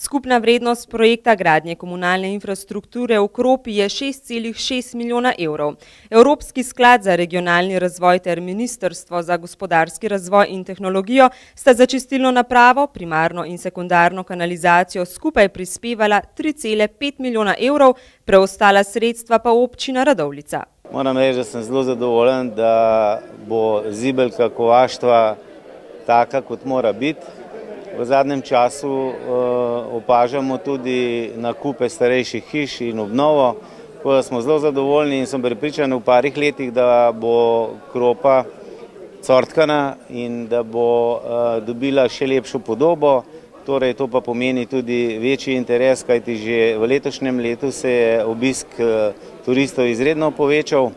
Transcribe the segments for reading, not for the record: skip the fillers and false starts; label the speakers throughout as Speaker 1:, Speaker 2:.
Speaker 1: Skupna vrednost projekta gradnje komunalne infrastrukture v Kropi je 6,6 milijona evrov. Evropski sklad za regionalni razvoj ter Ministrstvo za gospodarski razvoj in tehnologijo sta za čistilno napravo, primarno in sekundarno kanalizacijo skupaj prispevala 3,5 milijona evrov, preostala sredstva pa občina Radovljica.
Speaker 2: Moram reči, da sem zelo zadovoljen, da bo zibelka kovaštva taka, kot mora biti. V zadnjem času opažamo tudi nakupe starejših hiš in obnovo, tako da smo zelo zadovoljni in sem prepričan v parih letih, da bo Kropa cortkana in da bo dobila še lepšo podobo. Torej, to pa pomeni tudi večji interes, kajti že v letošnjem letu se je obisk turistov izredno povečal.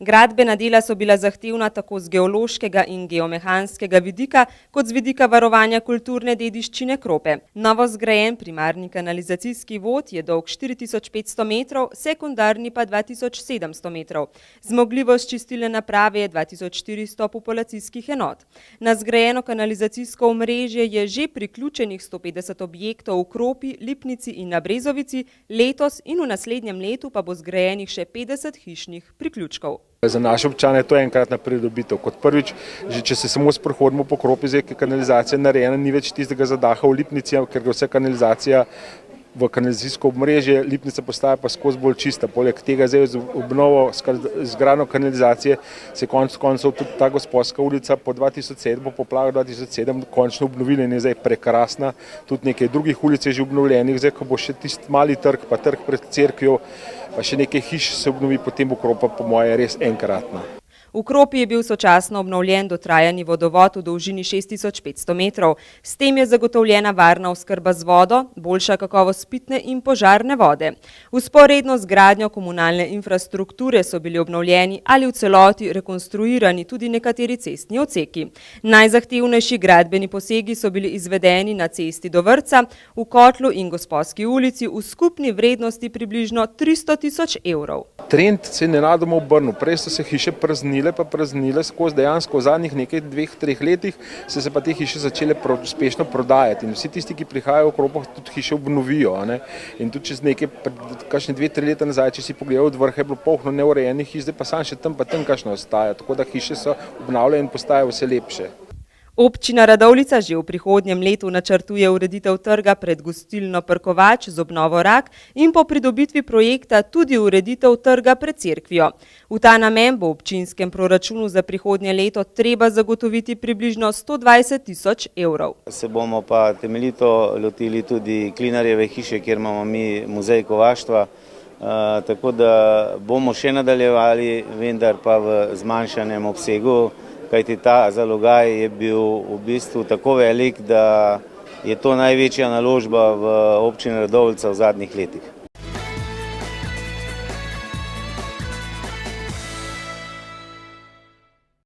Speaker 1: Gradbena dela so bila zahtevna tako z geološkega in geomehanskega vidika, kot z vidika varovanja kulturne dediščine Krope. Novo zgrajen primarni kanalizacijski vod je dolg 4500 metrov, sekundarni pa 2700 metrov. Zmogljivost čistilne naprave je 2400 populacijskih enot. Na zgrajeno kanalizacijsko omrežje je že priključenih 150 objektov v Kropi, Lipnici in na Brezovici, letos in v naslednjem letu pa bo zgrajenih še 50 hišnih priključkov.
Speaker 3: Za naše občane je to enkratna pridobitev. Kot prvič, že če se samo sprehodimo po Kropi, zdaj, ker kanalizacija narejena, ni več tistega zadaha v Lipnici, ker gre vse kanalizacija v kanalizacijsko obmrežje, Lipnica postaja pa skozi bolj čista. Poleg tega zdaj z obnovo, z gradnjo kanalizacije se konec koncev tudi ta Gosposka ulica po 2007, po poplavah 2007 končno obnovila in je zdaj prekrasna. Tudi nekaj drugih ulic je že obnovljenih, zdaj ko bo še tisti mali trg, pa trg pred cerkvijo, pa še nekaj hiš se obnovi, potem bo Kropa po moje res enkratna.
Speaker 1: V Kropi je bil sočasno obnovljen dotrajani vodovod v dolžini 6500 metrov. S tem je zagotovljena varna oskrba z vodo, boljša kakovost pitne in požarne vode. Vzporedno z gradnjo komunalne infrastrukture so bili obnovljeni ali v celoti rekonstruirani tudi nekateri cestni odseki. Najzahtevnejši gradbeni posegi so bili izvedeni na cesti do vrtca, v Kotlu in Gosposki ulici v skupni vrednosti približno 300 000 evrov.
Speaker 3: Trend se je nenadoma obrnil. Prej so se hiše praznile skozi, dejansko v zadnjih nekaj 2-3 letih se pa te hiše začele uspešno prodajati in vsi tisti, ki prihajajo v Kropo, tudi hiše obnovijo. In tudi čez nekaj, kakšne 2-3 leta nazaj, če si pogledal, od vrha je bilo polno neurejenih hiš, zdaj pa samo še tam pa tam kakšno ostaja, tako da hiše so obnavljene in postajajo vse lepše.
Speaker 1: Občina Radovljica že v prihodnjem letu načrtuje ureditev trga pred gostilno Prkovač z obnovo Rak in po pridobitvi projekta tudi ureditev trga pred cerkvijo. V ta namen bo v občinskem proračunu za prihodnje leto treba zagotoviti približno 120 000 evrov.
Speaker 2: Se bomo pa temeljito lotili tudi Klinarjeve hiše, kjer imamo mi muzej kovaštva, tako da bomo še nadaljevali, vendar pa v zmanjšanem obsegu, kajti ta zalogaj je bil v bistvu tako velik, da je to največja naložba v občini Radovljica v zadnjih letih.